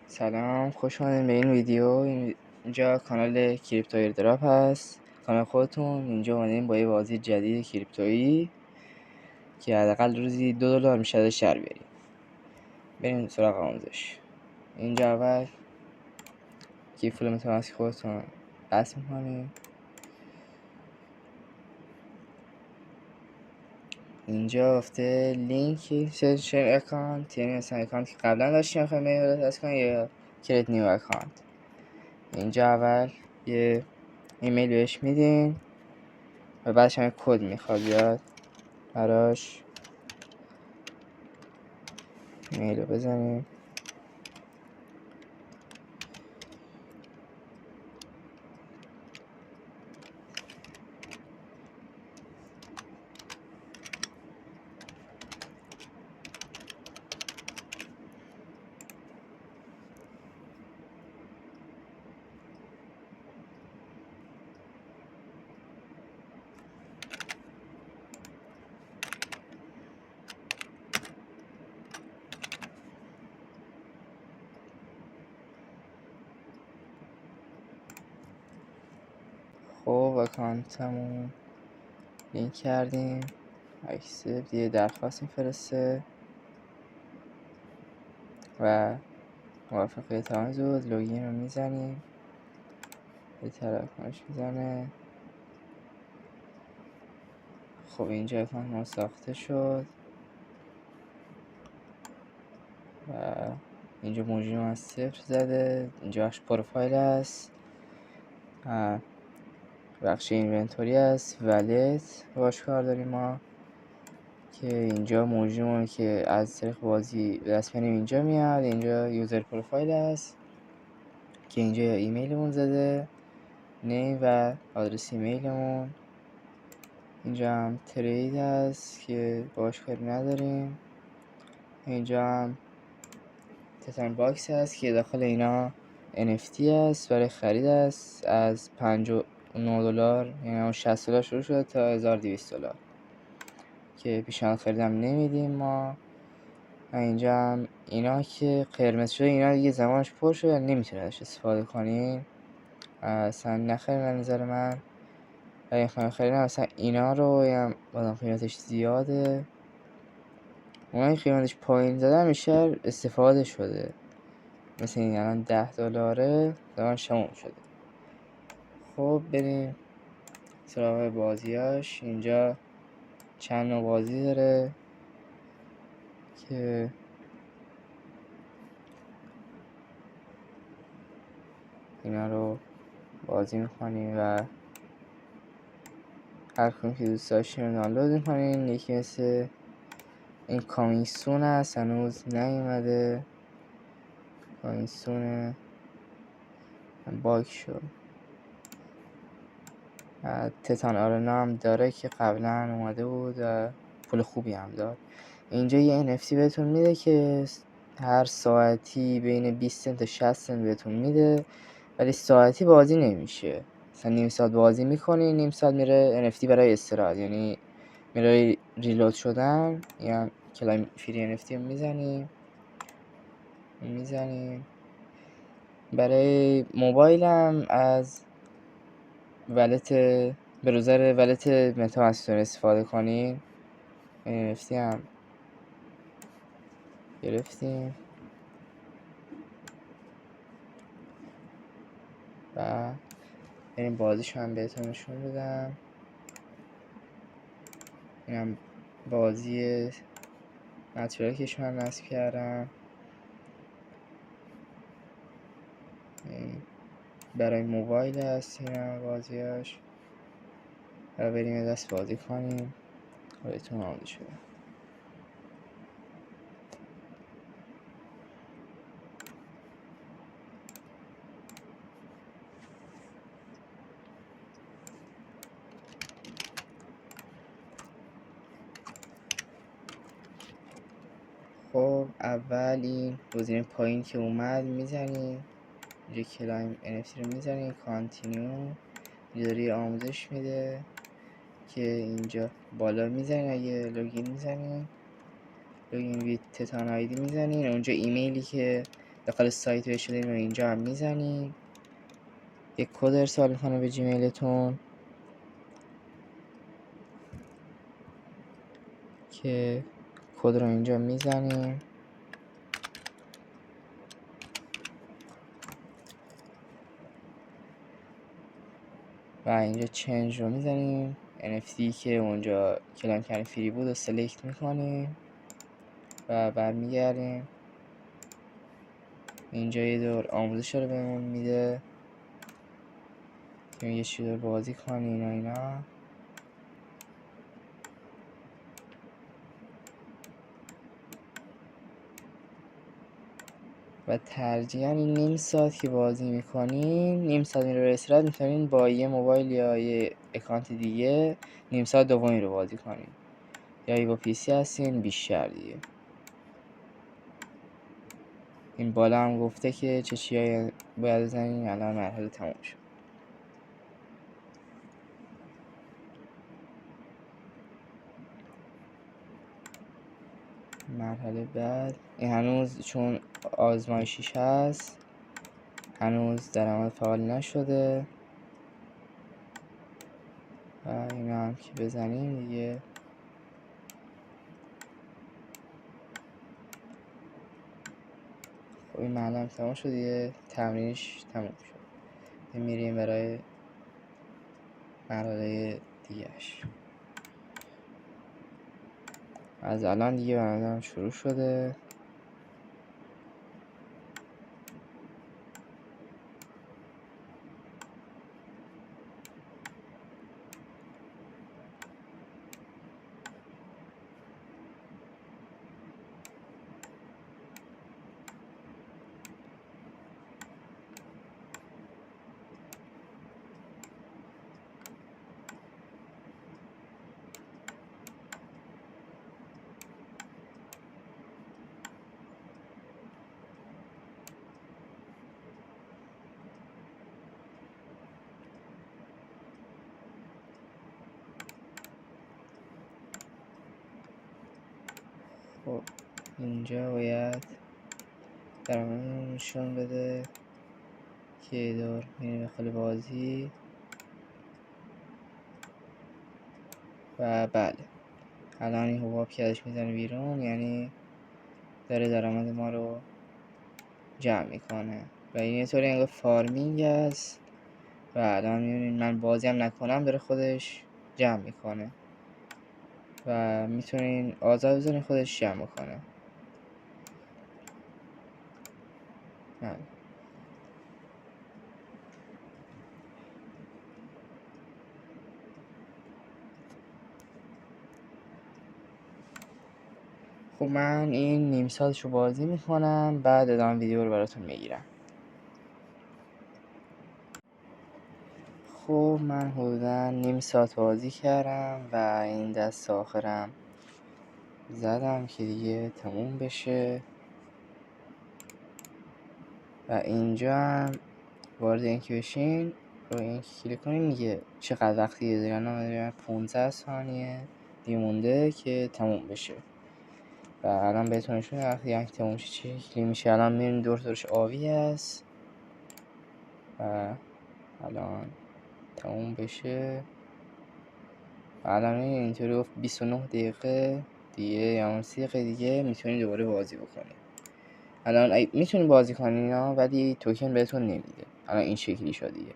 سلام، خوش اومدین به این ویدیو. اینجا کانال کریپتو ایردراپ هست، کانال خودتون. اینجا اومدین با یه بازی جدید کریپتویی که حداقل روزی $2 میشه ازش در بیاریم. بریم سراغ آموزش. اینجا اول کیف پول متامسک خودتون بس میکنیم. اینجا افته لینک شیر اکانت، یعنی مثلا اکانت که قبلا داشتیم میخوایم بریم از کنیم یا کریت نیو اکانت. اینجا اول یه ایمیل بهش میدین و بعدش هم کد میخواد بیاد براش. ایمیل رو بزنیم. خب اکانتمون لینک کردیم، اکسپت یه درخواست میفرسته و موافقه تمام زود. لوگین رو میزنیم، یه تراکنش میزنه. خب اینجا اکانت ما ساخته شد و اینجا موجود من 0 زده. اینجاش پروفایل هست، بخش اینونتوری هست، ولت باش کار داریم ما که اینجا موجودمون که از طریق بازی به دست میاریم اینجا میاد. اینجا یوزر پروفایل هست که اینجا ایمیلمون زده، نیم و آدرس ایمیلمون. اینجا هم ترید هست که باش کاری نداریم. اینجا هم تتن باکس هست که داخل اینا NFT هست، برای خرید هست از $59، یعنی $60 شروع شده تا $1200 که پیشنهاد خریدم نمیدیم ما. اینجا هم اینا که قرمز شده، اینا دیگه زمانش پر شده، نمیتونه ازش استفاده کنین، اصلا نخرین به نظر من. اگه خواهیم خریدم اصلا اینا رو هم بازم قیمتش زیاده. اونایی قیمتش پایین زده میشه استفاده شده، مثل این الان $10 زمانش تموم شده. خب بریم سراغ بازیاش. اینجا چند نوع بازی داره که اینا رو بازی میکنیم و هر کدوم که دوست داشتین رو دانلود میکنین. یکی مثل این کامینگ هست، هنوز نیومده. کامینگ باگ شد. تتان آرنا هم داره که قبلا اومده بود و پول خوبی هم داد. اینجا یه NFT بهتون میده که هر ساعتی بین 20 سنت تا 60 سنت بهتون میده، ولی ساعتی بازی نمیشه. مثلا نیم ساعت بازی میکنی، نیم ساعت میره NFT برای استراحت، یعنی میره ریلود شدن. یا کلایم فری NFT رو میزنیم. برای موبایلم از ولت بروزر ولت متامسک استفاده کنین. NFT هم گرفتیم و بریم بازیشو هم بهتون نشون بدم. اینم بازی نتورکش من نصب کردم برای موبایل هست. اینم بازیاش و بریم دست بازی کنیم و بهتون آماده شده. خب اول این گزینه پایین که اومد میزنیم، اینجا کلایم NFT رو میزنیم، کانتینیو. اینجا داره آموزش میده که اینجا بالا میزنین. اگه لوگین میزنین، لوگین ویت تتان آیدی میزنین. اونجا ایمیلی که داخل سایت بهش شدیم و اینجا هم میزنیم. یک کد ارسال میکنه به جیمیلتون که کد رو اینجا میزنیم و اینجا چنج رو میزنیم. NFT که اونجا کلام کردیم فری بود و سلکت میکنیم و برمیگردیم. اینجا یه دور آموزش رو بهمون میده که یه چی دور بازی کنین و اینا. و ترجیحاً این نیم ساعت که بازی میکنین، نیم ساعت این رو استراحت میتونین با یه موبایل یا یه اکانت دیگه نیم ساعت دومی رو بازی کنین، یا با پیسی هستین بیشتر دیگه. این بالا هم گفته که چه چیایی باید بزنین. الان مرحله تموم شد. مرحله بعد این هنوز چون آزمایشیش هست هنوز درآمد فعال نشده و اینا هم که بزنیم دیگه خب این مرحله هم تموم شد دیگه، تمرینش تموم شد. میریم برای مرحله دیگهش. از الان دیگه برنامه شروع شده. خب اینجا باید درآمد نشون بده که دور میریم داخل بازی و بله الان این حباب که ازش میزنه بیرون یعنی داره درآمد ما رو جمع میکنه و این یه طوری انگار فارمینگ است و الان میبینید من بازی هم نکنم داره خودش جمع میکنه و میتونین آزاد بزنین خودش جمع کنه. خب من این نیم ساعتشو بازی میکنم بعد ادامه ویدیو رو براتون میگیرم. خب من حدودا نیم ساعت بازی کردم و این دست آخرم زدم که دیگه تموم بشه و اینجا هم وارد این که بشین رو این کلیک کنین میگه چقدر وقتی دارن 15 ثانیه دیگه مونده که تموم بشه و الان بهتون نشون وقتی یک تموم شه چه شکلی میشه. الان میبینید دورش آبی هست و الان تموم بشه. الان اینطوری گفت 29 دقیقه دیگه یا 30 دقیقه دیگه میتونید دوباره بازی بکنید. الان میتونید بازی کنید ولی توکن بهتون نمیده. الان این شکلی شد دیگه.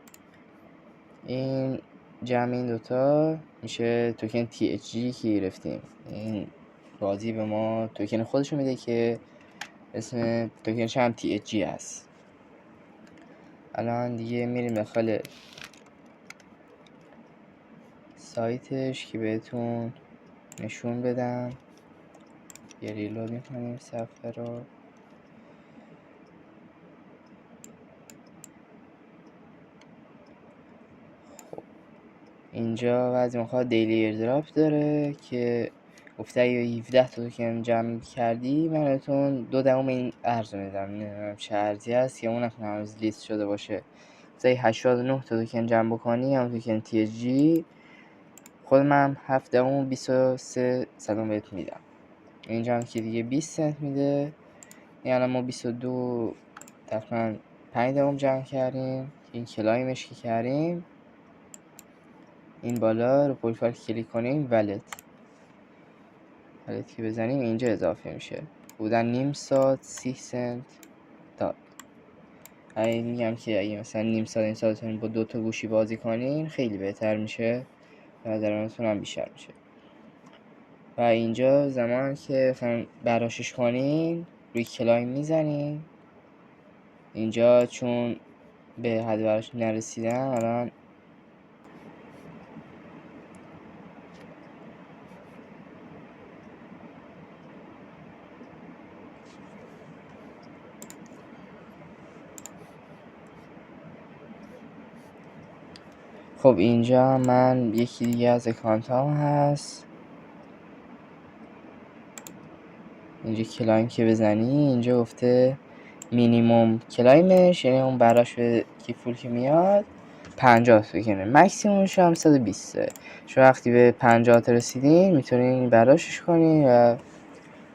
این جمع این دوتا میشه توکن THG که گرفتیم. این بازی به ما توکن خودشو میده که اسم توکنش هم THG هست. الان دیگه میریم داخل سایتش که بهتون نشون بدم. یه ریلود میکنیم صفحه رو. خب اینجا بعضی موقع دیلی ایردراپ داره که گفته اگه 17 تا توکن جمع کردی من بهتون 2 این ارز میدم. نمیدونم چه ارزی هست یا اون نکنه هنوز لیست شده باشه. مثلا 89 تا توکن جمع بکنی هم توکن THG خود من 7 23 صدام بهت میدم. اینجا هم که دیگه 20 سنت میده. یعنی ما 22 تقریبا 5 دوم جمع کردیم. این کلایمش که کردیم، این بالا رو پروفایل کلیک کنیم، ولت که بزنیم اینجا اضافه میشه. بودن نیم ساعت 30 سنت داد. این میگم که اگه مثلا نیم ساعت با 2 تا گوشی بازی کنین خیلی بهتر میشه و درآمدتون هم بیشتر میشه. و اینجا زمان که براشش کنین روی کلایم میزنین. اینجا چون به حد براش نرسیدن الان خب اینجا من یکی دیگه از اکانتام هست. اینجا کلایم که بزنی اینجا گفته مینیموم کلایمش، یعنی اون براش به کیفول که میاد 50 بکنه، مکسیمومش هم 120. شما وقتی به 50 رسیدین میتونین براشش کنین و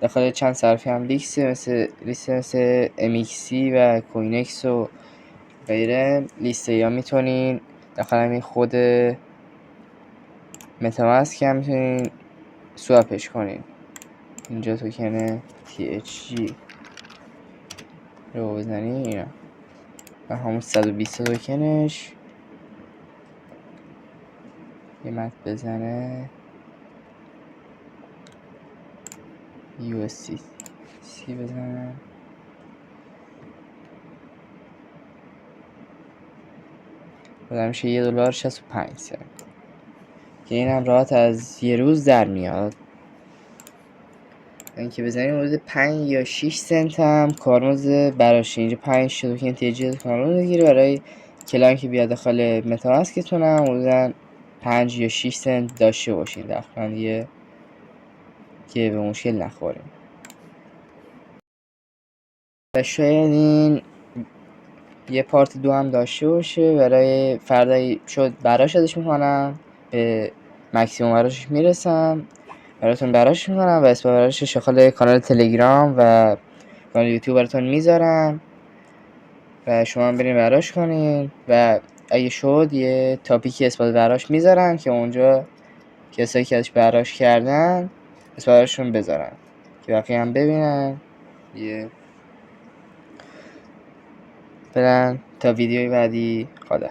داخل چند صرفی هم مثل MXC و کوینکس و غیره لیسته یا میتونین داخل همین خود متاماسک هم میتونین سواپش کنین. اینجا توکن THG رو بزنین اینا و همون 120 توکنش قیمت بزنه USDC بزنه. بودن میشه $1.65 که این هم راحت از یه روز در میاد. این که بزنیم حدود 5 یا 6 سنت هم کارمز براش. اینجا 5 توکن THG کارمز میگیره برای کلایم که بیاد داخل متاماسکتون هم حدود 5 یا 6 سنت داشته باشین دقیقاً دیگه که به مشکل نخوریم. و شاید این یه پارت 2 هم داشته باشه برای فردا شد براش ازش میکنم، به مکسیموم براش میرسم براتون براش میکنم و اسم براش داخل کانال تلگرام و کانال یوتیوب براتون میذارم و شما هم برین براش کنین و اگه شد یه تاپیکی اسم براش میذارم که اونجا کسایی که ازش براش کردن اسم براشون بذارن که بقیه هم ببینن. یه برن تا ویدیوی بعدی. خدا